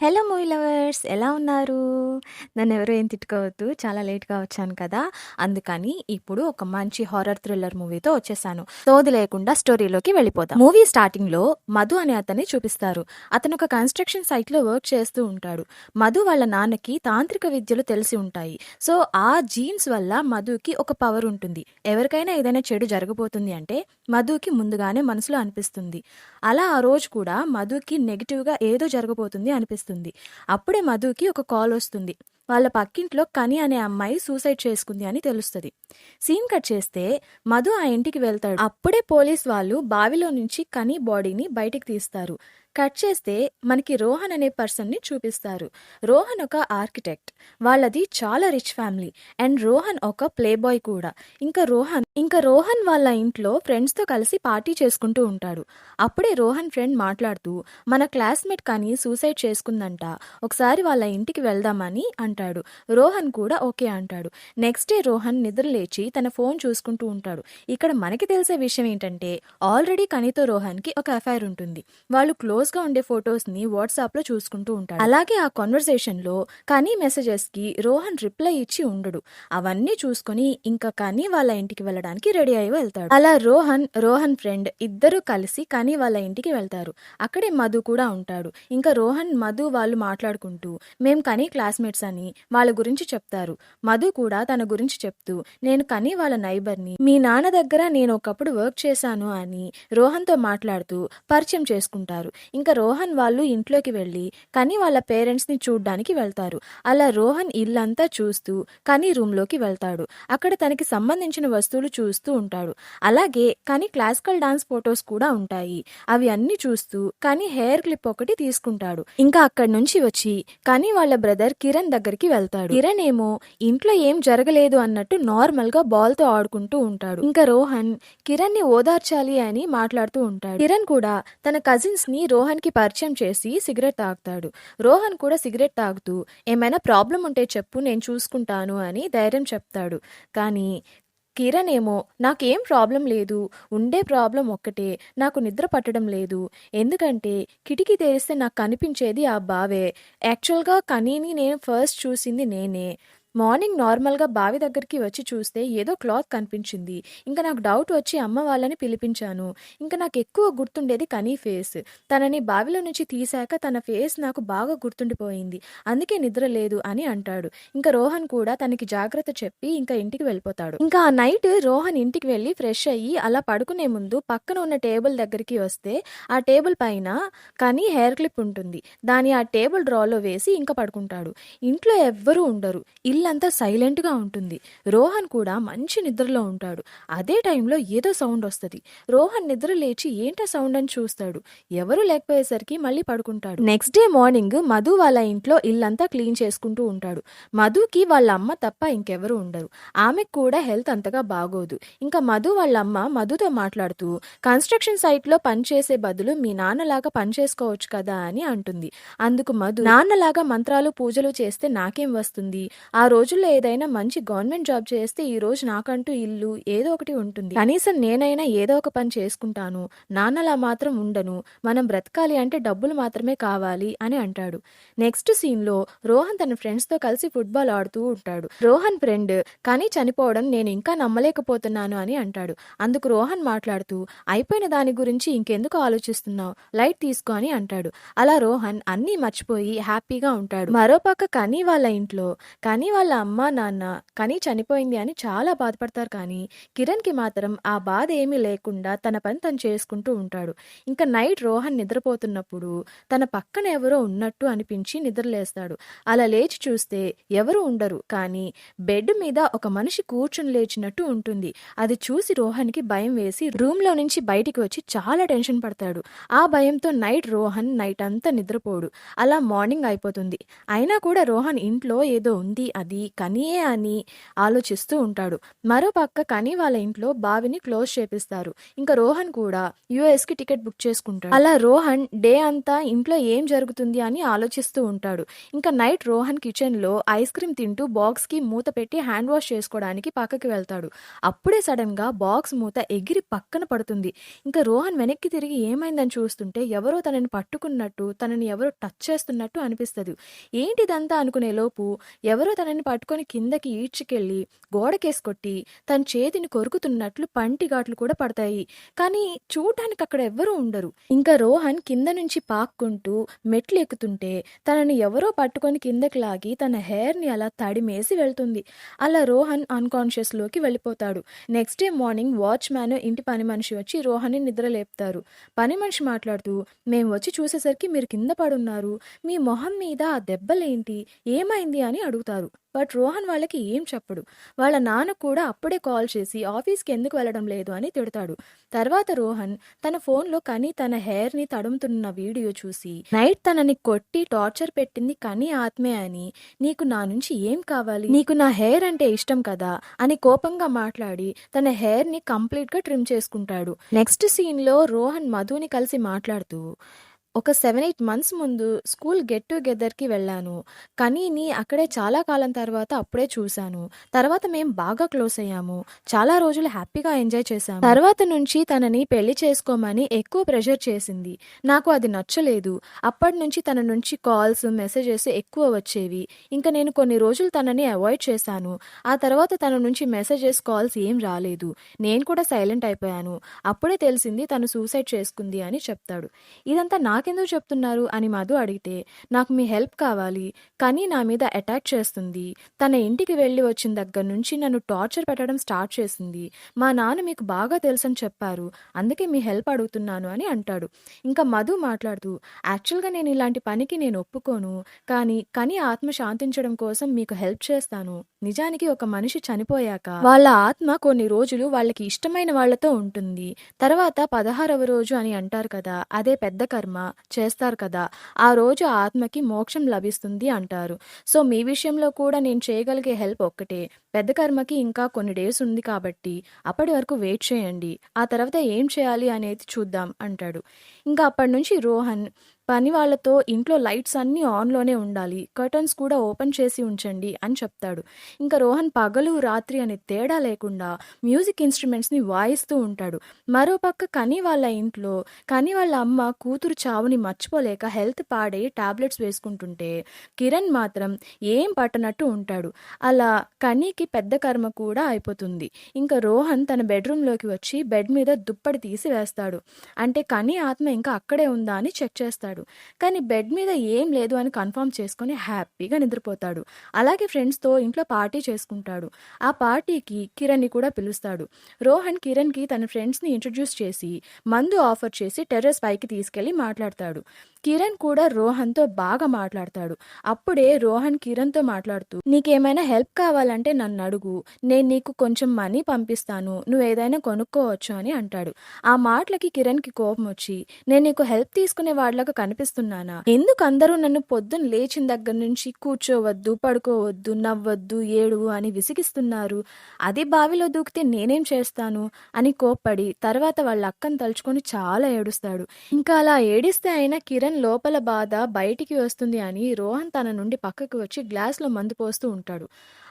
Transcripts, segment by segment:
Hello movie lovers, ఎలా ఉన్నారు? నన్నెవరో ఏం తిట్టుకోవద్దు. చాలా లేట్‌గా వచ్చాను కదా! అందుకని ఇప్పుడు ఒక మంచి హారర్ థ్రిల్లర్ మూవీతో వచ్చేసాను. సోది లేకుండా స్టోరీలోకి వెళ్ళిపోదాం. మూవీ స్టార్టింగ్‌లో మధు అనే అతన్ని చూపిస్తారు. అతను ఒక కన్‌స్ట్రక్షన్ సైట్‌లో వర్క్ చేస్తూ ఉంటాడు. మధు వాళ్ళ నాన్నకి తాంత్రిక విద్యలు తెలిసి ఉంటాయి. సో, ఆ జీన్స్ వల్ల మధుకి ఒక పవర్ ఉంటుంది. ఎవరికైనా ఏదైనా చెడు జరగబోతుంది అంటే మధుకి ముందుగానే మనసులో అనిపిస్తుంది. అలా ఆ రోజు కూడా మధుకి నెగెటివ్‌గా ఏదో జరగబోతుంది అనిపిస్తుంది. అప్పుడే మధుకి ఒక కాల్ వస్తుంది. వాళ్ళ పక్కింట్లో కని అనే అమ్మాయి సూసైడ్ చేసుకుంది అని తెలుస్తుంది. సీన్ కట్ చేస్తే మధు ఆ ఇంటికి వెళ్తాడు. అప్పుడే పోలీస్ వాళ్ళు బావిలో నుంచి కని బాడీని బయటికి తీస్తారు. కట్ చేస్తే మనకి రోహన్ అనే పర్సన్ని చూపిస్తారు. రోహన్ ఒక ఆర్కిటెక్ట్. వాళ్ళది చాలా రిచ్ ఫ్యామిలీ. అండ్ రోహన్ ఒక ప్లే బాయ్ కూడా. ఇంకా రోహన్ వాళ్ళ ఇంట్లో ఫ్రెండ్స్తో కలిసి పార్టీ చేసుకుంటూ ఉంటాడు. అప్పుడే రోహన్ ఫ్రెండ్ మాట్లాడుతూ, మన క్లాస్మేట్ కానీ సూసైడ్ చేసుకుందంట, ఒకసారి వాళ్ళ ఇంటికి వెళ్దామని అంటాడు. రోహన్ కూడా ఓకే అంటాడు. నెక్స్ట్ డే రోహన్ నిద్ర లేచి తన ఫోన్ చూసుకుంటూ ఉంటాడు. ఇక్కడ మనకి తెలిసే విషయం ఏంటంటే ఆల్రెడీ కనితో రోహన్కి ఒక అఫైర్ ఉంటుంది. వాళ్ళు క్లోజ్గా ఉండే ఫొటోస్ని వాట్సాప్లో చూసుకుంటూ ఉంటాడు. అలాగే ఆ కాన్వర్సేషన్లో కనీ మెసేజెస్కి రోహన్ రిప్లై ఇచ్చి ఉండడు. అవన్నీ చూసుకొని ఇంకా కనీ వాళ్ళ ఇంటికి వెళ్ళడానికి రెడీ అయి వెళ్తాడు. అలా రోహన్ ఫ్రెండ్ ఇద్దరు కలిసి కనీ వాళ్ళ ఇంటికి వెళ్తారు. అక్కడే మధు కూడా ఉంటాడు. ఇంకా రోహన్ మధు వాళ్ళు మాట్లాడుకుంటూ మేం కనీ క్లాస్మేట్స్ అని వాళ్ళ గురించి చెప్తారు. మధు కూడా తన గురించి చెప్తూ నేను కనీ వాళ్ళ నైబర్ని, మీ నాన్న దగ్గర నేను ఒకప్పుడు వర్క్ చేశాను అని రోహన్తో మాట్లాడుతూ పరిచయం చేసుకుంటారు. ఇంకా రోహన్ వాళ్ళు ఇంట్లోకి వెళ్ళి కనీ వాళ్ళ పేరెంట్స్ని చూడ్డానికి వెళ్తారు. అలా రోహన్ ఇల్లంతా చూస్తూ కనీ రూమ్లోకి వెళ్తాడు. అక్కడ తనకి సంబంధించిన వస్తువులు చూస్తూ ఉంటాడు. అలాగే కనీ క్లాసికల్ డాన్స్ ఫొటోస్ కూడా ఉంటాయి. అవి అన్ని చూస్తూ కనీ హెయిర్ క్లిప్ ఒకటి తీసుకుంటాడు. ఇంకా అక్కడి నుంచి వచ్చి కనీ వాళ్ళ బ్రదర్ కిరణ్ దగ్గరికి వెళ్తాడు. కిరణ్ ఏమో ఇంట్లో ఏం జరగలేదు అన్నట్టు నార్మల్ గా బాల్ తో ఆడుకుంటూ ఉంటాడు. ఇంకా రోహన్ కిరణ్ ని ఓదార్చాలి అని మాట్లాడుతూ ఉంటాడు. కిరణ్ కూడా తన కజిన్స్ ని రోహన్ కి పరిచయం చేసి సిగరెట్ తాగుతాడు. రోహన్ కూడా సిగరెట్ తాగుతూ ఏమైనా ప్రాబ్లం ఉంటే చెప్పు, నేను చూసుకుంటాను అని ధైర్యం చెప్తాడు. కానీ కిరణ్ ఏమో నాకేం ప్రాబ్లం లేదు, ఉండే ప్రాబ్లం ఒక్కటే, నాకు నిద్ర పట్టడం లేదు. ఎందుకంటే కిటికీ తెరిస్తే నాకు కనిపించేది ఆ బావే. యాక్చువల్గా కనీని నేను ఫస్ట్ చూసింది నేనే. మార్నింగ్ నార్మల్గా బావి దగ్గరికి వచ్చి చూస్తే ఏదో క్లాత్ కనిపించింది. ఇంకా నాకు డౌట్ వచ్చి అమ్మ వాళ్ళని పిలిపించాను. ఇంకా నాకు ఎక్కువ గుర్తుండేది కనీ ఫేస్. తనని బావిలో నుంచి తీశాక తన ఫేస్ నాకు బాగా గుర్తుండిపోయింది. అందుకే నిద్ర లేదు అని అంటాడు. ఇంకా రోహన్ కూడా తనకి జాగ్రత్త చెప్పి ఇంకా ఇంటికి వెళ్ళిపోతాడు. ఇంకా ఆ నైట్ రోహన్ ఇంటికి వెళ్ళి ఫ్రెష్ అయ్యి అలా పడుకునే ముందు పక్కన ఉన్న టేబుల్ దగ్గరికి వస్తే ఆ టేబుల్ పైన కనీ హెయిర్ క్లిప్ ఉంటుంది. దాన్ని ఆ టేబుల్ డ్రాలో వేసి ఇంకా పడుకుంటాడు. ఇంట్లో ఎవ్వరూ ఉండరు. ఇల్లంతా సైలెంట్గా ఉంటుంది. రోహన్ కూడా మంచి నిద్రలో ఉంటాడు. అదే టైంలో ఏదో సౌండ్ వస్తుంది. రోహన్ నిద్ర లేచి ఏంటో సౌండ్ అని చూస్తాడు. ఎవరు లేకపోయేసరికి మళ్ళీ పడుకుంటాడు. నెక్స్ట్ డే మార్నింగ్ మధు వాళ్ళ ఇంట్లో ఇల్లంతా క్లీన్ చేసుకుంటూ ఉంటాడు. మధుకి వాళ్ళ అమ్మ తప్ప ఇంకెవరు ఉండరు. ఆమెకు కూడా హెల్త్ అంతగా బాగోదు. ఇంకా మధు వాళ్ళ అమ్మ మధుతో మాట్లాడుతూ కన్స్ట్రక్షన్ సైట్లో పనిచేసే బదులు మీ నాన్నలాగా పనిచేసుకోవచ్చు కదా అని అంటుంది. అందుకు మధు, నాన్నలాగా మంత్రాలు పూజలు చేస్తే నాకేం వస్తుంది, ఆ రోజుల్లో ఏదైనా మంచి గవర్నమెంట్ జాబ్ చేస్తే ఈ రోజు నాకంటూ ఇల్లు ఏదో ఒకటి ఉంటుంది, కనీసం నేనైనా ఏదో ఒక పని చేసుకుంటాను, నాన్నలా మాత్రం ఉండను, మనం బ్రతకాలి అంటే డబ్బులు మాత్రమే కావాలి అని అంటాడు. నెక్స్ట్ సీన్ లో రోహన్ తన ఫ్రెండ్స్ తో కలిసి ఫుట్బాల్ ఆడుతూ ఉంటాడు. రోహన్ ఫ్రెండ్ కానీ చనిపోవడం నేను ఇంకా నమ్మలేకపోతున్నాను అని అంటాడు. అందుకు రోహన్ మాట్లాడుతూ అయిపోయిన దాని గురించి ఇంకెందుకు ఆలోచిస్తున్నావు, లైట్ తీసుకో అని అంటాడు. అలా రోహన్ అన్నీ మర్చిపోయి హ్యాపీగా ఉంటాడు. మరోపక్క కనీ వాళ్ళ ఇంట్లో కనీ వాళ్ళ అమ్మా నాన్న కనీ చనిపోయింది అని చాలా బాధపడతారు. కానీ కిరణ్కి మాత్రం ఆ బాధ ఏమీ లేకుండా తన పని తను చేసుకుంటూ ఉంటాడు. ఇంకా నైట్ రోహన్ నిద్రపోతున్నప్పుడు తన పక్కన ఎవరో ఉన్నట్టు అనిపించి నిద్రలేస్తాడు. అలా లేచి చూస్తే ఎవరు ఉండరు. కానీ బెడ్ మీద ఒక మనిషి కూర్చుని లేచినట్టు ఉంటుంది. అది చూసి రోహన్కి భయం వేసి రూమ్లో నుంచి బయటికి వచ్చి చాలా టెన్షన్ పడతాడు. ఆ భయంతో రోహన్ నైట్ అంతా నిద్రపోడు. అలా మార్నింగ్ అయిపోతుంది. అయినా కూడా రోహన్ ఇంట్లో ఏదో ఉంది, అది కనియే అని ఆలోచిస్తూ ఉంటాడు. మరోపక్క కని వాళ్ళ ఇంట్లో బావిని క్లోజ్ చేపిస్తారు. ఇంకా రోహన్ కూడా యుఎస్కి టికెట్ బుక్ చేసుకుంటాడు. అలా రోహన్ డే అంతా ఇంట్లో ఏం జరుగుతుంది అని ఆలోచిస్తూ ఉంటాడు. ఇంకా నైట్ రోహన్ కిచెన్లో ఐస్ క్రీమ్ తింటూ బాక్స్కి మూత పెట్టి హ్యాండ్ వాష్ చేసుకోవడానికి పక్కకి వెళ్తాడు. అప్పుడే సడన్గా బాక్స్ మూత ఎగిరి పక్కన పడుతుంది. ఇంకా రోహన్ వెనక్కి తిరిగి ఏమైందని చూస్తుంటే ఎవరో తనని పట్టుకున్నట్టు, తనని ఎవరో టచ్ చేస్తున్నట్టు అనిపిస్తుంది. ఏంటిదంతా అనుకునే లోపు ఎవరో తనని పట్టుకొని కిందకి ఈడ్చుకెళ్ళి గోడకేసి కొట్టి తన చేతిని కొరుకుతున్నట్లు పంటి ఘాట్లు కూడా పడతాయి. కానీ చూడటానికి అక్కడ ఎవ్వరూ ఉండరు. ఇంకా రోహన్ కింద నుంచి పాక్కుంటూ మెట్లు ఎక్కుతుంటే తనని ఎవరో పట్టుకొని కిందకి లాగి తన హెయిర్ని అలా తడిమేసి వెళ్తుంది. అలా రోహన్ అన్కాన్షియస్ లోకి వెళ్ళిపోతాడు. నెక్స్ట్ డే మార్నింగ్ వాచ్మ్యాన్ ఇంటి పని మనిషి వచ్చి రోహన్ని నిద్ర లేపుతారు. పని మనిషి మాట్లాడుతూ, మేము వచ్చి చూసేసరికి మీరు కింద పడున్నారు, మీ మొహం మీద ఆ దెబ్బలేంటి, ఏమైంది అని అడుగుతారు. బట్ రోహన్ వాళ్ళకి ఏం చెప్పడు. వాళ్ళ నాన్న కూడా అప్పుడే కాల్ చేసి ఆఫీస్కి ఎందుకు వెళ్ళడం లేదు అని తిడతాడు. తర్వాత రోహన్ తన ఫోన్లో కని తన హెయిర్ని తడుముతున్న వీడియో చూసి నైట్ తనని కొట్టి టార్చర్ పెట్టింది కని ఆత్మే అని, నీకు నా నుంచి ఏం కావాలి, నీకు నా హెయిర్ అంటే ఇష్టం కదా అని కోపంగా మాట్లాడి తన హెయిర్ని కంప్లీట్గా ట్రిమ్ చేసుకుంటాడు. నెక్స్ట్ సీన్లో రోహన్ మధుని కలిసి మాట్లాడుతూ, ఒక 7-8 మంత్స్ ముందు స్కూల్ గెట్ టుగెదర్కి వెళ్ళాను. కనీని అక్కడే చాలా కాలం తర్వాత అప్పుడే చూశాను. తర్వాత మేం బాగా క్లోజ్ అయ్యాము. చాలా రోజులు హ్యాపీగా ఎంజాయ్ చేశాము. తర్వాత నుంచి తనని పెళ్లి చేసుకోమని ఎక్కువ ప్రెషర్ చేసింది. నాకు అది నచ్చలేదు. అప్పటి నుంచి తన నుంచి కాల్స్, మెసేజెస్ ఎక్కువ వచ్చేవి. ఇంకా నేను కొన్ని రోజులు తనని అవాయిడ్ చేశాను. ఆ తర్వాత తన నుంచి మెసేజెస్, కాల్స్ ఏం రాలేదు. నేను కూడా సైలెంట్ అయిపోయాను. అప్పుడే తెలిసింది తను సూసైడ్ చేసుకుంది అని చెప్తాడు. ఇదంతా నాకెందుకు చెప్తున్నారు అని మధు అడిగితే, నాకు మీ హెల్ప్ కావాలి, కానీ నా మీద అటాక్ చేస్తుంది. తన ఇంటికి వెళ్ళి వచ్చిన దగ్గర నుంచి నన్ను టార్చర్ పెట్టడం స్టార్ట్ చేసింది. మా నాన్న మీకు బాగా తెలుసని చెప్పారు, అందుకే మీ హెల్ప్ అడుగుతున్నాను అని అంటాడు. ఇంకా మధు మాట్లాడుతూ, యాక్చువల్గా నేను ఇలాంటి పనికి నేను ఒప్పుకోను, కానీ ఆత్మ శాంతించడం కోసం మీకు హెల్ప్ చేస్తాను. నిజానికి ఒక మనిషి చనిపోయాక వాళ్ళ ఆత్మ కొన్ని రోజులు వాళ్ళకి ఇష్టమైన వాళ్లతో ఉంటుంది. తర్వాత 16వ రోజు అని అంటారు కదా, అదే పెద్ద కర్మ చేస్తారు కదా, ఆ రోజు ఆత్మకి మోక్షం లభిస్తుంది అంటారు. సో మీ విషయంలో కూడా నేను చేయగలిగే హెల్ప్ ఒక్కటే, పెద్ద కర్మకి ఇంకా కొన్ని డేస్ ఉంది కాబట్టి అప్పటి వరకు వెయిట్ చేయండి, ఆ తర్వాత ఏం చేయాలి అనేది చూద్దాం అంటాడు. ఇంకా అప్పటి నుంచి రోహన్ పని వాళ్ళతో ఇంట్లో లైట్స్ అన్నీ ఆన్లోనే ఉండాలి, కర్టన్స్ కూడా ఓపెన్ చేసి ఉంచండి అని చెప్తాడు. ఇంకా రోహన్ పగలు రాత్రి అనే తేడా లేకుండా మ్యూజిక్ ఇన్స్ట్రుమెంట్స్ని వాయిస్తూ ఉంటాడు. మరోపక్క కని వాళ్ళ ఇంట్లో కని వాళ్ళ అమ్మ కూతురు చావుని మర్చిపోలేక హెల్త్ పాడై టాబ్లెట్స్ వేసుకుంటుంటే కిరణ్ మాత్రం ఏం పట్టనట్టు ఉంటాడు. అలా కనీకి పెద్ద కర్మ కూడా అయిపోతుంది. ఇంకా రోహన్ తన బెడ్రూమ్లోకి వచ్చి బెడ్ మీద దుప్పటి తీసి వేస్తాడు. అంటే కని ఆత్మ ఇంకా అక్కడే ఉందా అని చెక్ చేస్తాడు. కానీ బెడ్ మీద ఏం లేదు అని కన్ఫర్మ్ చేసుకొని హ్యాపీగా నిద్రపోతాడు. అలాగే ఫ్రెండ్స్తో ఇంట్లో పార్టీ చేసుకుంటాడు. ఆ పార్టీకి కిరణ్ని కూడా పిలుస్తాడు. రోహన్ కిరణ్కి తన ఫ్రెండ్స్ని ఇంట్రడ్యూస్ చేసి మందు ఆఫర్ చేసి టెర్రస్ పైకి తీసుకెళ్లి మాట్లాడతాడు. కిరణ్ కూడా రోహన్తో బాగా మాట్లాడతాడు. అప్పుడే రోహన్ కిరణ్తో మాట్లాడుతూ, నీకేమైనా హెల్ప్ కావాలంటే నన్ను అడుగు, నేను నీకు కొంచెం మనీ పంపిస్తాను, నువ్వు ఏదైనా కొనుక్కోవచ్చు అని అంటాడు. ఆ మాటలకి కిరణ్కి కోపం వచ్చి, నేను నీకు హెల్ప్ తీసుకునే వాళ్ళగా కనిపిస్తున్నానా, ఎందుకు అందరూ నన్ను పొద్దున్న లేచిన దగ్గర నుంచి కూర్చోవద్దు, పడుకోవద్దు, నవ్వద్దు, ఏడువు అని విసిగిస్తున్నారు, అది బావిలో దూకితే నేనేం చేస్తాను అని కోప్పడి తర్వాత వాళ్ళ అక్కను తలుచుకొని చాలా ఏడుస్తాడు. ఇంకా అలా ఏడిస్తే అయినా కిరణ్ లోపల బాధ బయటికి వస్తుంది అని రోహన్ తన నుండి పక్కకు వచ్చి గ్లాస్లో మందు పోస్తూ ఉంటాడు.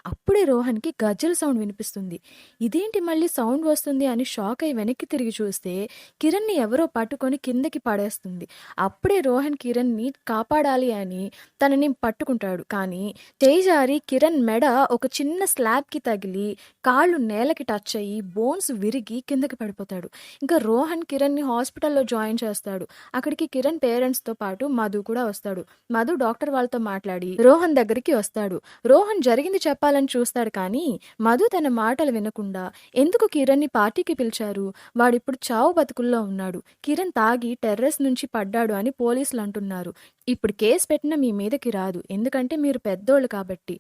అప్పుడే రోహన్కి గజ్జల సౌండ్ వినిపిస్తుంది. ఇదేంటి మళ్ళీ సౌండ్ వస్తుంది అని షాక్ అయి వెనక్కి తిరిగి చూస్తే కిరణ్ని ఎవరో పట్టుకొని కిందకి పడేస్తుంది. అప్పుడే రోహన్ కిరణ్ని కాపాడాలి అని తనని పట్టుకుంటాడు. కానీ చేజారి కిరణ్ మెడ ఒక చిన్న స్లాబ్కి తగిలి కాళ్ళు నేలకి టచ్ అయ్యి బోన్స్ విరిగి కిందకి పడిపోతాడు. ఇంకా రోహన్ కిరణ్ని హాస్పిటల్లో జాయిన్ చేస్తాడు. అక్కడికి కిరణ్ పేరెంట్స్తో పాటు మధు కూడా వస్తాడు. మధు డాక్టర్ వాళ్ళతో మాట్లాడి రోహన్ దగ్గరికి వస్తాడు. రోహన్ జరిగింది చెప్పాలని చూస్తాడు. కానీ మధు తన మాటలు వినకుండా, ఎందుకు కిరణ్ని పార్టీకి పిలిచారు, వాడిప్పుడు చావు బతుకుల్లో ఉన్నాడు, కిరణ్ తాగి టెర్రస్ నుంచి పడ్డాడు అని పోలీసులు అంటున్నారు. ఇప్పుడు కేసు పెట్టినా మీ మీదకి రాదు. ఎందుకంటే మీరు పెద్దోళ్ళు కాబట్టి.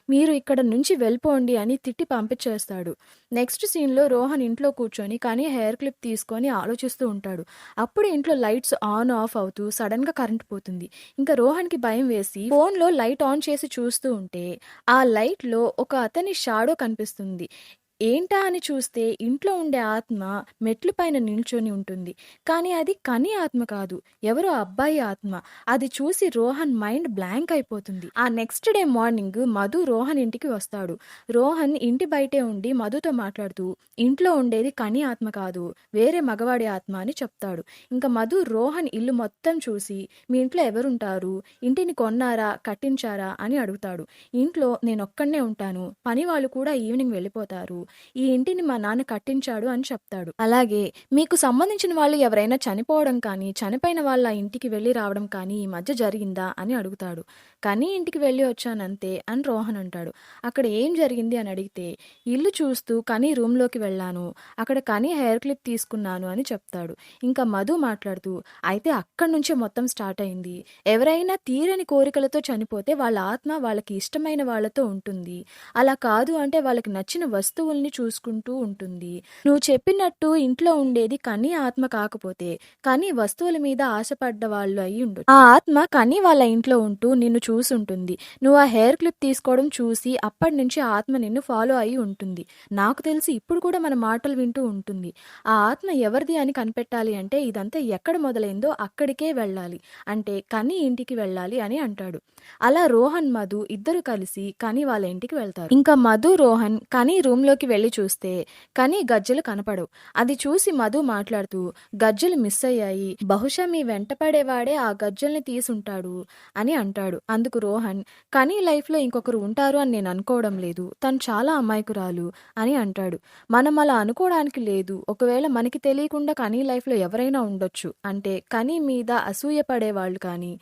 మీరు ఇక్కడ నుంచి వెళ్ళిపోండి అని తిట్టి పంపించేస్తాడు. నెక్స్ట్ సీన్‌లో రోహన్ ఇంట్లో కూర్చొని కానీ హెయిర్ క్లిప్ తీసుకొని ఆలోచిస్తూ ఉంటాడు. అప్పుడు ఇంట్లో లైట్స్ ఆన్, ఆఫ్ అవుతూ సడెన్‌గా కరెంట్ పోతుంది. ఇంకా రోహన్‌కి భయం వేసి ఫోన్‌లో లైట్ ఆన్ చేసి చూస్తూ ఉంటే ఆ లైట్‌లో ఒక అతని షాడో కనిపిస్తుంది. ఏంటా అని చూస్తే ఇంట్లో ఉండే ఆత్మ మెట్ల పైన నిల్చొని ఉంటుంది. కానీ అది కని ఆత్మ కాదు. ఎవరో అబ్బాయి ఆత్మ. అది చూసి రోహన్ మైండ్ బ్లాంక్ అయిపోతుంది. ఆ next day morning Madhu Rohan ఇంటికి వస్తాడు. రోహన్ ఇంటి బయటే ఉండి మధుతో మాట్లాడుతూ ఇంట్లో ఉండేది కని ఆత్మ కాదు, వేరే మగవాడి ఆత్మ అని చెప్తాడు. ఇంకా మధు రోహన్ ఇల్లు మొత్తం చూసి మీ ఇంట్లో ఎవరుంటారు? ఇంటిని కొన్నారా? కట్టించారా? అని అడుగుతాడు. ఇంట్లో నేనొక్కడినే ఉంటాను. పని వాళ్ళు కూడా ఈవినింగ్ వెళ్ళిపోతారు. ఈ ఇంటిని మా నాన్న కట్టించాడు అని చెప్తాడు. అలాగే మీకు సంబంధించిన వాళ్ళు ఎవరైనా చనిపోవడం కానీ, చనిపోయిన వాళ్ళ ఇంటికి వెళ్ళి రావడం కానీ ఈ మధ్య జరిగిందా అని అడుగుతాడు. కానీ ఇంటికి వెళ్ళి వచ్చానంతే అని రోహన్ అంటాడు. అక్కడ ఏం జరిగింది అని అడిగితే ఇల్లు చూస్తూ కని రూమ్లోకి వెళ్ళాను. అక్కడ కని హెయిర్ క్లిప్ తీసుకున్నాను అని చెప్తాడు. ఇంకా మధు మాట్లాడుతూ అయితే అక్కడి నుంచే మొత్తం స్టార్ట్ అయింది. ఎవరైనా తీరని కోరికలతో చనిపోతే వాళ్ళ ఆత్మ వాళ్ళకి ఇష్టమైన వాళ్ళతో ఉంటుంది. అలా కాదు అంటే వాళ్ళకి నచ్చిన వస్తువుల్ని చూసుకుంటూ ఉంటుంది. నువ్వు చెప్పినట్టు ఇంట్లో ఉండేది కని ఆత్మ కాకపోతే కని వస్తువుల మీద ఆశపడ్డ వాళ్ళు అయి ఉండొచ్చు. ఆ ఆత్మ కని వాళ్ళ ఇంట్లో ఉంటూ నిన్ను చూసుంటుంది. నువ్వు ఆ హెయిర్ క్లిప్ తీసుకోవడం చూసి అప్పటి నుంచి ఆ ఆత్మ నిన్ను ఫాలో అయి ఉంటుంది. నాకు తెలిసి ఇప్పుడు కూడా మన మాటలు వింటూ ఉంటుంది. ఆ ఆత్మ ఎవరిది అని కనిపెట్టాలి అంటే ఇదంతా ఎక్కడ మొదలైందో అక్కడికే వెళ్ళాలి. అంటే కని ఇంటికి వెళ్ళాలి అని అంటాడు. అలా రోహన్ మధు ఇద్దరు కలిసి కని వాళ్ళ ఇంటికి వెళ్తారు. ఇంకా మధు రోహన్ కని రూమ్లోకి వెళ్ళి చూస్తే కని గజ్జలు కనపడవు. అది చూసి మధు మాట్లాడుతూ గజ్జలు మిస్ అయ్యాయి. బహుశా మీ వెంటపడేవాడే ఆ గజ్జల్ని తీసుంటాడు అని అంటాడు. అందుకు రోహన్ కని లైఫ్లో ఇంకొకరు ఉంటారు అని నేను అనుకోవడం లేదు. తను చాలా అమాయకురాలు అని అంటాడు. మనం అలా అనుకోవడానికి లేదు. ఒకవేళ మనకి తెలియకుండా కని లైఫ్లో ఎవరైనా ఉండొచ్చు. అంటే కని మీద అసూయ పడేవాళ్ళు కానీ,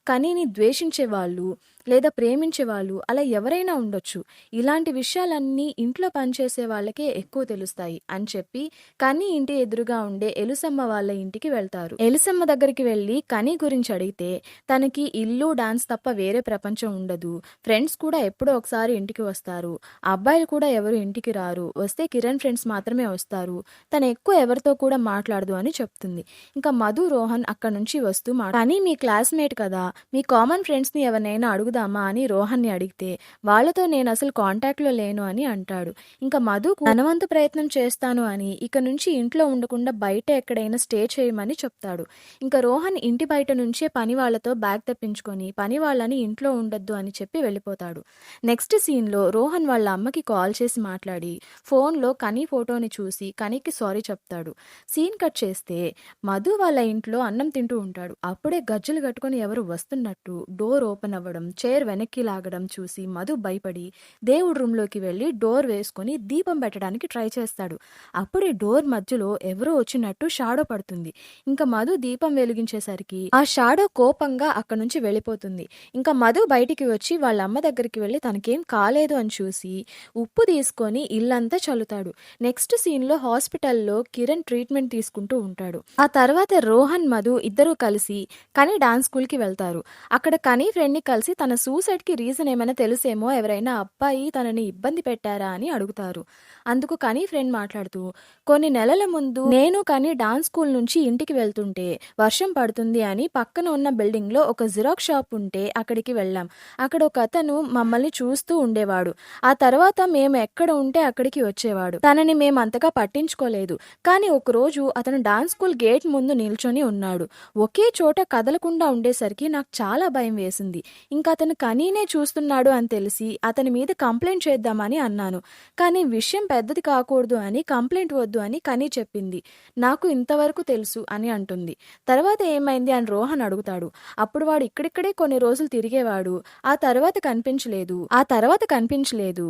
కనిని ద్వేషించే వాళ్ళు లేదా ప్రేమించే వాళ్ళు అలా ఎవరైనా ఉండొచ్చు. ఇలాంటి విషయాలన్నీ ఇంట్లో పనిచేసే వాళ్ళకే ఎక్కువ తెలుస్తాయి అని చెప్పి కని ఇంటి ఎదురుగా ఉండే ఎలుసమ్మ వాళ్ళ ఇంటికి వెళ్తారు. ఎలుసమ్మ దగ్గరికి వెళ్ళి కని గురించి అడిగితే తనకి ఇల్లు, డాన్స్ తప్ప వేరే ప్రపంచం ఉండదు. ఫ్రెండ్స్ కూడా ఎప్పుడో ఒకసారి ఇంటికి వస్తారు. అబ్బాయిలు కూడా ఎవరు ఇంటికి రారు. వస్తే కిరణ్ ఫ్రెండ్స్ మాత్రమే వస్తారు. తను ఎక్కువ ఎవరితో కూడా మాట్లాడదు అని చెప్తుంది. ఇంకా మధు రోహన్ అక్కడ నుంచి వస్తూ కానీ మీ క్లాస్మేట్ కదా, మీ కామన్ ఫ్రెండ్స్ని ఎవరినైనా అడుగుదామా అని రోహన్ని అడిగితే వాళ్ళతో నేను అసలు కాంటాక్ట్లో లేను అని అంటాడు. ఇంకా మధు ధనవంతు ప్రయత్నం చేస్తాను అని ఇక నుంచి ఇంట్లో ఉండకుండా బయట ఎక్కడైనా స్టే చేయమని చెప్తాడు. ఇంకా రోహన్ ఇంటి బయట నుంచే పని వాళ్ళతో బ్యాగ్ తెప్పించుకొని పని వాళ్ళని ఇంట్లో ఉండొద్దు అని చెప్పి వెళ్ళిపోతాడు. నెక్స్ట్ సీన్లో రోహన్ వాళ్ళ అమ్మకి కాల్ చేసి మాట్లాడి ఫోన్లో కని ఫోటోని చూసి కనికి సారీ చెప్తాడు. సీన్ కట్ చేస్తే మధు వాళ్ళ ఇంట్లో అన్నం తింటూ ఉంటాడు. అప్పుడే గజ్జలు కట్టుకొని ఎవరు వస్తున్నట్టు డోర్ ఓపెన్ అవ్వడం, చైర్ వెనక్కి లాగడం చూసి మధు భయపడి దేవుడి రూమ్లోకి వెళ్ళి డోర్ వేసుకొని దీపం పెట్టడానికి ట్రై చేస్తాడు. అప్పుడే డోర్ మధ్యలో ఎవరో వచ్చినట్టు షాడో పడుతుంది. ఇంకా మధు దీపం వెలిగించేసరికి ఆ షాడో కోపంగా అక్కడ నుంచి వెళ్ళిపోతుంది. ఇంకా మధు బయటికి వచ్చి వాళ్ళ అమ్మ దగ్గరికి వెళ్ళి తనకేం కాలేదు అని చూసి ఉప్పు తీసుకొని ఇల్లంతా చల్లుతాడు. నెక్స్ట్ సీన్లో హాస్పిటల్లో కిరణ్ ట్రీట్మెంట్ తీసుకుంటూ ఉంటాడు. ఆ తర్వాత రోహన్ మధు ఇద్దరూ కలిసి కని డాన్స్ స్కూల్కి వెళ్తారు. అక్కడ కని ఫ్రెండ్ని కలిసి తన సూసైడ్కి రీజన్ ఏమైనా తెలుసేమో, ఎవరైనా అబ్బాయి తనని ఇబ్బంది పెట్టారా అని అడుగుతారు. అందుకు కని ఫ్రెండ్ మాట్లాడుతూ కొన్ని నెలల ముందు నేను కని డాన్స్ స్కూల్ నుంచి ఇంటికి వెళ్తుంటే వర్షం పడుతుంది అని పక్కన ఉన్న బిల్డింగ్లో ఒక జిరాక్స్ షాప్ ఉంటే అక్కడికి వెళ్ళాం. అక్కడ ఒక అతను మమ్మల్ని చూస్తూ ఉండేవాడు. ఆ తర్వాత మేము ఎక్కడ ఉంటే అక్కడికి వచ్చేవాడు. తనని మేము అంతగా పట్టించుకోలేదు. కానీ ఒకరోజు అతను డాన్స్ స్కూల్ గేట్ ముందు నిల్చొని ఉన్నాడు. ఒకే చోట కదలకుండా ఉండేసరికి నాకు చాలా భయం వేసింది. ఇంకా అతను కనీనే చూస్తున్నాడు అని తెలిసి అతని మీద కంప్లైంట్ చేద్దామని అన్నాను. కానీ విషయం పెద్దది కాకూడదు అని కంప్లైంట్ వద్దు అని కని చెప్పింది. నాకు ఇంతవరకు తెలుసు అని అంటుంది. తర్వాత ఏమైంది అని రోహన్ అడుగుతాడు. అప్పుడు వాడు ఇక్కడిక్కడే కొన్ని రోజులు తిరిగేవాడు. ఆ తర్వాత కనిపించలేదు.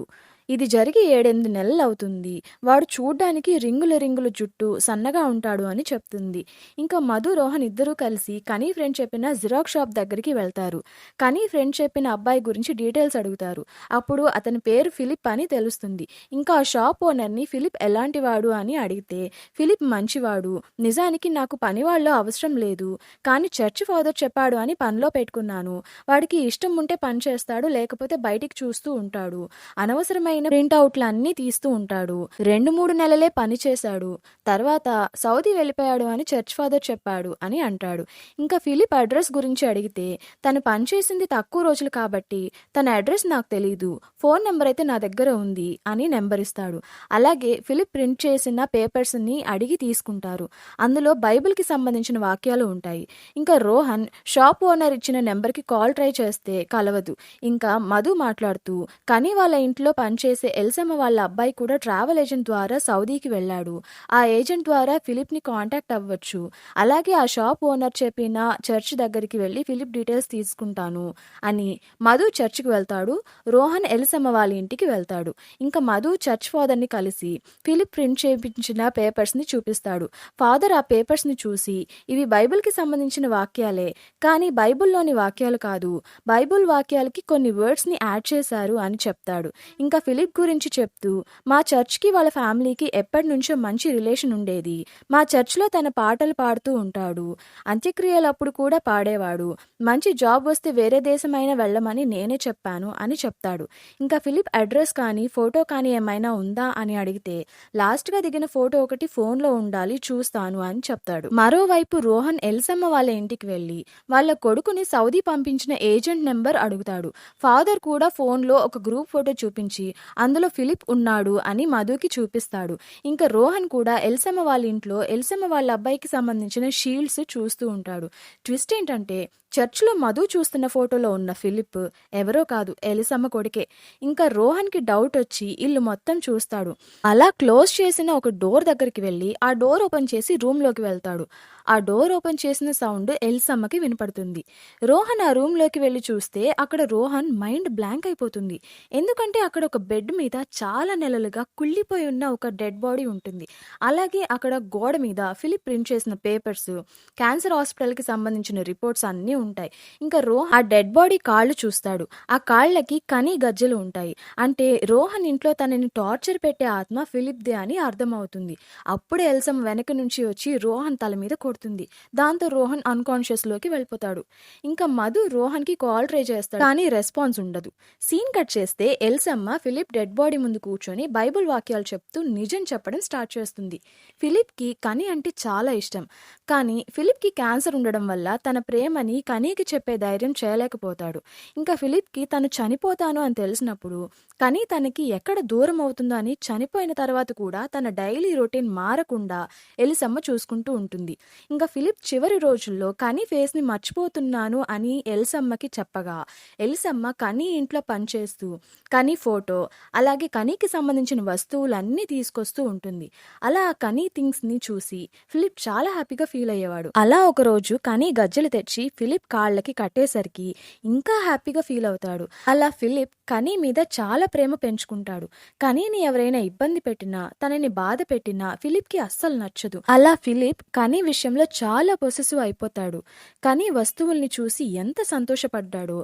ఇది జరిగి 7-8 నెలలవుతుంది. వాడు చూడ్డానికి రింగుల జుట్టు, సన్నగా ఉంటాడు అని చెప్తుంది. ఇంకా మధు, రోహన్ ఇద్దరూ కలిసి కనీ ఫ్రెండ్ చెప్పిన జిరాక్స్ షాప్ దగ్గరికి వెళ్తారు. కనీ ఫ్రెండ్ చెప్పిన అబ్బాయి గురించి డీటెయిల్స్ అడుగుతారు. అప్పుడు అతని పేరు ఫిలిప్ అని తెలుస్తుంది. ఇంకా ఆ షాప్ ఓనర్‌ని ఫిలిప్ ఎలాంటివాడు అని అడిగితే, ఫిలిప్ మంచివాడు. నిజానికి నాకు పనివాళ్ళో అవసరం లేదు. కానీ చర్చ్ ఫాదర్ చెప్పాడు అని పనిలో పెట్టుకున్నాను. వాడికి ఇష్టం ఉంటే పని చేస్తాడు, లేకపోతే బయటికి చూస్తూ ఉంటాడు. అనవసరమైన ప్రింటౌట్లన్నీ తీస్తూ ఉంటాడు. 2-3 నెలలే పని చేశాడు. తర్వాత సౌదీ వెళ్ళిపోయాడు అని చర్చ్ ఫాదర్ చెప్పాడు అని అంటాడు. ఇంకా ఫిలిప్ అడ్రస్ గురించి అడిగితే, తను పనిచేసింది తక్కువ రోజులు కాబట్టి తన అడ్రస్ నాకు తెలీదు. ఫోన్ నెంబర్ అయితే నా దగ్గర ఉంది అని నెంబర్ ఇస్తాడు. అలాగే ఫిలిప్ ప్రింట్ చేసిన పేపర్స్ని అడిగి తీసుకుంటారు. అందులో బైబిల్కి సంబంధించిన వాక్యాలు ఉంటాయి. ఇంకా రోహన్ షాప్ ఓనర్ ఇచ్చిన నెంబర్కి కాల్ ట్రై చేస్తే కలవదు. ఇంకా మధు మాట్లాడుతూ, కనీ వాళ్ళ ఇంట్లో పనిచేసే ఎల్సమ్మ వాళ్ళ అబ్బాయి కూడా ట్రావెల్ ఏజెంట్ ద్వారా సౌదీకి వెళ్ళాడు. ఆ ఏజెంట్ ద్వారా ఫిలిప్ని కాంటాక్ట్ అవ్వచ్చు. అలాగే ఆ షాప్ ఓనర్ చెప్పిన చర్చ్ దగ్గరికి వెళ్ళి ఫిలిప్ డీటెయిల్స్ తీసుకుంటాను అని మధు చర్చ్కి వెళ్తాడు. రోహన్ ఎల్సమ్మ వాళ్ళ ఇంటికి వెళ్తాడు. ఇంకా మధు చర్చ్ ఫాదర్ని కలిసి ఫిలిప్ ప్రింట్ చేయించిన పేపర్స్ని చూపిస్తాడు. ఫాదర్ ఆ పేపర్స్ని చూసి, ఇవి బైబిల్కి సంబంధించిన వాక్యాలే, కానీ బైబిల్లోని వాక్యాలు కాదు. బైబిల్ వాక్యాలకి కొన్ని వర్డ్స్ని యాడ్ చేశారు అని చెప్తాడు. ఇంకా ఫిలిప్ గురించి చెప్తూ, మా చర్చ్కి వాళ్ళ ఫ్యామిలీకి ఎప్పటి నుంచో మంచి రిలేషన్ ఉండేది. మా చర్చ్లో తన పాటలు పాడుతూ ఉంటాడు. అంత్యక్రియలప్పుడు కూడా పాడేవాడు. మంచి జాబ్ వస్తే వేరే దేశమైనా వెళ్ళమని నేనే చెప్పాను అని చెప్తాడు. ఇంకా ఫిలిప్ అడ్రస్ కానీ ఫోటో కానీ ఏమైనా ఉందా అని అడిగితే, లాస్ట్గా దిగిన ఫోటో ఒకటి ఫోన్లో ఉండాలి, చూస్తాను అని చెప్తాడు. మరోవైపు రోహన్ ఎల్సమ్మ వాళ్ళ ఇంటికి వెళ్ళి వాళ్ళ కొడుకుని సౌదీ పంపించిన ఏజెంట్ నెంబర్ అడుగుతాడు. ఫాదర్ కూడా ఫోన్లో ఒక గ్రూప్ ఫోటో చూపించి అందులో ఫిలిప్ ఉన్నాడు అని మధుకి చూపిస్తాడు. ఇంకా రోహన్ కూడా ఎల్సమ్మ వాళ్ళ ఇంట్లో ఎల్సమ్మ వాళ్ళ అబ్బాయికి సంబంధించిన షీల్డ్స్ చూస్తూ ఉంటాడు. ట్విస్ట్ ఏంటంటే, చర్చ్లో మధు చూస్తున్న ఫోటోలో ఉన్న ఫిలిప్ ఎవరో కాదు, ఎలిసమ్మ కొడుకే. ఇంకా రోహన్కి డౌట్ వచ్చి ఇల్లు మొత్తం చూస్తాడు. అలా క్లోజ్ చేసిన ఒక డోర్ దగ్గరికి వెళ్ళి ఆ డోర్ ఓపెన్ చేసి రూమ్లోకి వెళ్తాడు. ఆ డోర్ ఓపెన్ చేసిన సౌండ్ ఎల్సమ్మకి వినపడుతుంది. రోహన్ ఆ రూమ్లోకి వెళ్ళి చూస్తే అక్కడ రోహన్ మైండ్ బ్లాంక్ అయిపోతుంది. ఎందుకంటే అక్కడ ఒక బెడ్ మీద చాలా నెలలుగా కుళ్ళిపోయి ఉన్న ఒక డెడ్ బాడీ ఉంటుంది. అలాగే అక్కడ గోడ మీద ఫిలిప్ ప్రింట్ చేసిన పేపర్స్, క్యాన్సర్ హాస్పిటల్కి సంబంధించిన రిపోర్ట్స్ అన్నీ ఉంటాయి. ఇంకా రోహన్ ఆ డెడ్ బాడీ కాళ్ళు చూస్తాడు. ఆ కాళ్ళకి కనీ గజ్జలు ఉంటాయి. అంటే రోహన్ ఇంట్లో తనని టార్చర్ పెట్టే ఆత్మ ఫిలిప్దే అని అర్థమవుతుంది. అప్పుడే ఎల్సమ్ వెనక నుంచి వచ్చి రోహన్ తల మీద కొడుతుంది. దాంతో రోహన్ అన్కాన్షియస్ లోకి వెళ్ళిపోతాడు. ఇంకా మధు రోహన్ కి కాల్ ట్రై చేస్తాడు, కానీ రెస్పాన్స్ ఉండదు. సీన్ కట్ చేస్తే ఎల్సమ్మ ఫిలిప్ డెడ్ బాడీ ముందు కూర్చొని బైబుల్ వాక్యాలు చెప్తూ నిజం చెప్పడం స్టార్ట్ చేస్తుంది. ఫిలిప్ కి కనీ అంటే చాలా ఇష్టం. కానీ ఫిలిప్ కి క్యాన్సర్ ఉండడం వల్ల తన ప్రేమని కనీకి చెప్పే ధైర్యం చేయలేకపోతాడు. ఇంకా ఫిలిప్ కి తను చనిపోతాను అని తెలిసినప్పుడు కనీ తనకి ఎక్కడ దూరం అవుతుందో అని చనిపోయిన తర్వాత కూడా తన డైలీ రొటీన్ మారకుండా ఎలిసమ్మ చూసుకుంటూ ఉంటుంది. ఇంకా ఫిలిప్ చివరి రోజుల్లో కనీ ఫేస్ ని మర్చిపోతున్నాను అని ఎలిసమ్మకి చెప్పగా ఎలిసమ్మ కనీ ఇంట్లో పనిచేస్తూ కనీ ఫోటో, అలాగే కనీకి సంబంధించిన వస్తువులన్నీ తీసుకొస్తూ ఉంటుంది. అలా ఆ కనీ థింగ్స్ ని చూసి ఫిలిప్ చాలా హ్యాపీగా ఫీల్ అయ్యేవాడు. అలా ఒక రోజు కనీ గజ్జలు తెచ్చి ఫిలిప్ కాళ్ళకి కట్టేసరికి ఇంకా హ్యాపీగా ఫీల్ అవుతాడు. అలా ఫిలిప్ కనీ మీద చాలా ప్రేమ పెంచుకుంటాడు. కనీని ఎవరైనా ఇబ్బంది పెట్టినా, తనని బాధ పెట్టినా ఫిలిప్ కి అస్సలు నచ్చదు. అలా ఫిలిప్ కనీ విషయంలో చాలా పొసెసివ్ అయిపోతాడు. కనీ వస్తువుల్ని చూసి ఎంత సంతోషపడ్డాడో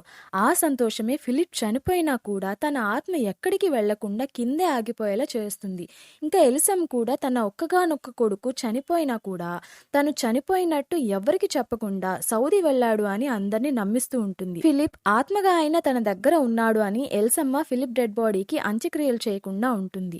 ఆ సంతోషమే ఫిలిప్ చనిపోయినా కూడా తన ఆత్మ ఎక్కడికి వెళ్లకుండా కిందే ఆగిపోయేలా చేస్తుంది. ఇంకా ఎలిసమ్ కూడా తన ఒక్కగానొక్క కొడుకు చనిపోయినా కూడా తను చనిపోయినట్టు ఎవరికి చెప్పకుండా సౌదీ వెళ్ళాడు అని అందరినీ నమ్మిస్తూ ఉంటుంది. ఫిలిప్ ఆత్మగా అయినా తన దగ్గర ఉన్నాడు అని ఎల్సమ్మ ఫిలిప్ డెడ్ బాడీకి అంత్యక్రియలు చేయకుండా ఉంటుంది.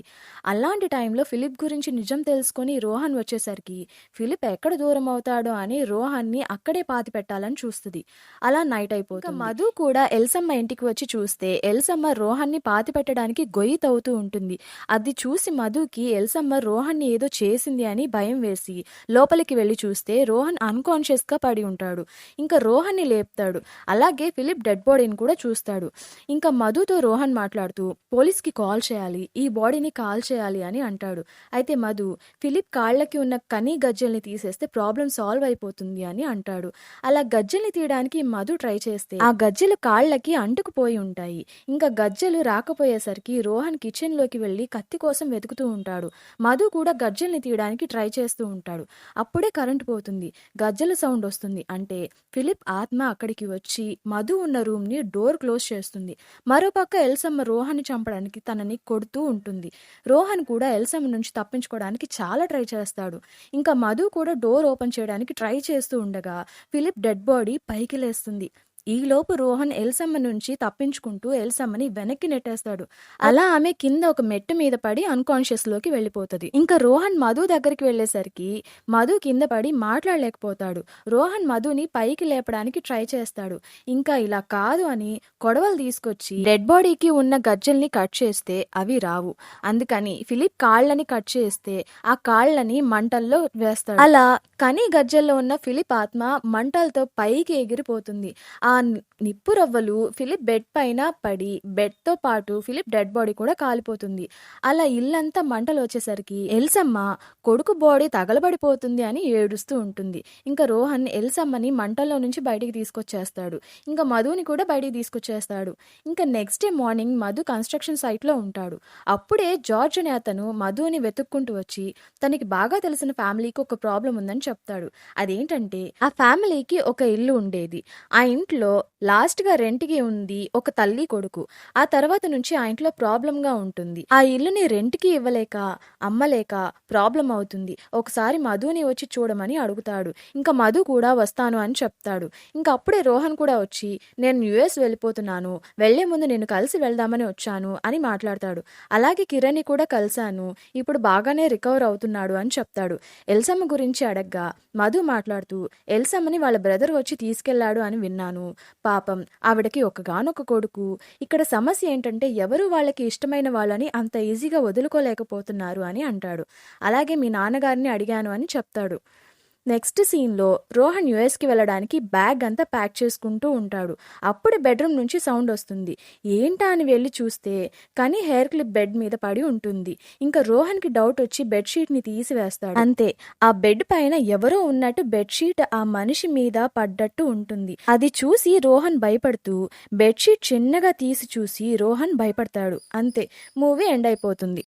అలాంటి టైంలో ఫిలిప్ గురించి నిజం తెలుసుకొని రోహన్ వచ్చేసరికి ఫిలిప్ ఎక్కడ దూరం అవుతాడో అని రోహన్ని అక్కడే పాతి పెట్టాలని చూస్తుంది. అలా నైట్ అయిపోతుంది. మధు కూడా ఎల్సమ్మ ఇంటికి వచ్చి చూస్తే ఎల్సమ్మ రోహన్ని పాతి పెట్టడానికి గొయ్యి తవ్వుతూ ఉంటుంది. అది చూసి మధుకి ఎల్సమ్మ రోహన్ని ఏదో చేసింది అని భయం వేసి లోపలికి వెళ్ళి చూస్తే రోహన్ అన్కాన్షియస్ గా పడి ఉంటాడు. ఇంకా రోహన్ని లేపుతాడు. అలాగే ఫిలిప్ డెడ్ బాడీని కూడా చూస్తాడు. ఇంకా మధుతో రోహన్ మాట్లాడుతూ పోలీస్కి కాల్ చేయాలి, ఈ బాడీని కాల్ చేయాలి అని అంటాడు. అయితే మధు ఫిలిప్ కాళ్ళకి ఉన్న కనీ గజ్జల్ని తీసేస్తే ప్రాబ్లం సాల్వ్ అయిపోతుంది అని అంటాడు. అలా గజ్జల్ని తీయడానికి మధు ట్రై చేస్తే ఆ గజ్జెలు కాళ్ళకి అంటుకుపోయి ఉంటాయి. ఇంకా గజ్జెలు రాకపోయేసరికి రోహన్ కిచెన్లోకి వెళ్ళి కత్తి కోసం వెతుకుతూ ఉంటాడు. మధు కూడా గజ్జెల్ని తీయడానికి ట్రై చేస్తూ ఉంటాడు. అప్పుడే కరెంట్ పోతుంది. గజ్జెల సౌండ్ వస్తుంది. అంటే ఫిలిప్ ఆత్మ అక్కడికి వచ్చి మధు ఉన్న రూమ్ని డోర్ క్లోజ్ చేస్తుంది. మరోపక్క ఎల్సమ్మ రోహన్ని చంపడానికి తనని కొడుతూ ఉంటుంది. రోహన్ కూడా ఎల్సమ్మ నుంచి తప్పించుకోవడానికి చాలా ట్రై చేస్తాడు. ఇంకా మధు కూడా డోర్ ఓపెన్ చేయడానికి ట్రై చేస్తూ ఉండగా ఫిలిప్ డెడ్ బాడీ పైకి లేస్తుంది. ఈలోపు రోహన్ ఎల్సమ్మ నుంచి తప్పించుకుంటూ ఎల్సమ్మని వెనక్కి నెట్టేస్తాడు. అలా ఆమె కింద ఒక మెట్టు మీద పడి అన్కాన్షియస్ లోకి వెళ్ళిపోతుంది. ఇంకా రోహన్ మధు దగ్గరికి వెళ్ళేసరికి మధు కింద పడి మాట్లాడలేకపోతాడు. రోహన్ మధుని పైకి లేపడానికి ట్రై చేస్తాడు. ఇంకా ఇలా కాదు అని కొడవలు తీసుకొచ్చి డెడ్ బాడీకి ఉన్న గజ్జల్ని కట్ చేస్తే అవి రావు. అందుకని ఫిలిప్ కాళ్ళని కట్ చేస్తే ఆ కాళ్ళని మంటల్లో వేస్తాడు. అలా కని గజ్జల్లో ఉన్న ఫిలిప్ ఆత్మ మంటలతో పైకి ఎగిరిపోతుంది. ఆ నిప్పు రవ్వలు ఫిలిప్ బెడ్ పైన పడి బెడ్తో పాటు ఫిలిప్ డెడ్ బాడీ కూడా కాలిపోతుంది. అలా ఇల్లంతా మంటలు వచ్చేసరికి ఎల్సమ్మ కొడుకు బాడీ తగలబడిపోతుంది అని ఏడుస్తూ ఉంటుంది. ఇంకా రోహన్ ఎల్సమ్మని మంటల్లో నుంచి బయటికి తీసుకొచ్చేస్తాడు. ఇంకా మధుని కూడా బయటికి తీసుకొచ్చేస్తాడు. ఇంకా next day morning Madhu construction సైట్లో ఉంటాడు. అప్పుడే జార్జ్ అనే అతను మధుని వెతుక్కుంటూ వచ్చి తనకి బాగా తెలిసిన ఫ్యామిలీకి ఒక ప్రాబ్లం ఉందని చెప్తాడు. అదేంటంటే ఆ ఫ్యామిలీకి ఒక ఇల్లు ఉండేది. ఆ ఇంట్లో లాస్ట్గా రెంట్కి ఉంది ఒక తల్లి కొడుకు. ఆ తర్వాత నుంచి ఆ ఇంట్లో ప్రాబ్లంగా ఉంటుంది. ఆ ఇల్లుని రెంట్కి ఇవ్వలేక అమ్మలేక ప్రాబ్లం అవుతుంది. ఒకసారి మధుని వచ్చి చూడమని అడుగుతాడు. ఇంకా మధు కూడా వస్తాను అని చెప్తాడు. ఇంకా అప్పుడే రోహన్ కూడా వచ్చి నేను యుఎస్ వెళ్ళిపోతున్నాను, వెళ్లే ముందు నేను కలిసి వెళ్దామని వచ్చాను అని మాట్లాడతాడు. అలాగే కిరణ్ని కూడా కలిశాను, ఇప్పుడు బాగానే రికవర్ అవుతున్నాడు అని చెప్తాడు. ఎల్సమ్మ గురించి అడగ్గా మధు మాట్లాడుతూ ఎల్సమ్మని వాళ్ళ బ్రదర్ వచ్చి తీసుకెళ్లాడు అని విన్నాను. పాపం ఆవిడకి ఒకగానొక కొడుకు. ఇక్కడ సమస్య ఏంటంటే ఎవరు వాళ్ళకి ఇష్టమైన వాళ్ళని అంత ఈజీగా వదులుకోలేకపోతున్నారు అని అంటాడు. అలాగే మీ నాన్నగారిని అడిగాను అని చెప్తాడు. నెక్స్ట్ సీన్లో రోహన్ యుఎస్కి వెళ్ళడానికి బ్యాగ్ అంతా ప్యాక్ చేసుకుంటూ ఉంటాడు. అప్పుడు బెడ్రూమ్ నుంచి సౌండ్ వస్తుంది. ఏంటా అని వెళ్ళి చూస్తే కని హెయిర్ క్లిప్ బెడ్ మీద పడి ఉంటుంది. ఇంకా రోహన్కి డౌట్ వచ్చి బెడ్షీట్ని తీసివేస్తాడు. అంతే, ఆ బెడ్ పైన ఎవరో ఉన్నట్టు బెడ్షీట్ ఆ మనిషి మీద పడ్డట్టు ఉంటుంది. అది చూసి రోహన్ భయపడుతూ బెడ్షీట్ చిన్నగా తీసి చూసి రోహన్ భయపడతాడు. అంతే, మూవీ ఎండ్ అయిపోతుంది.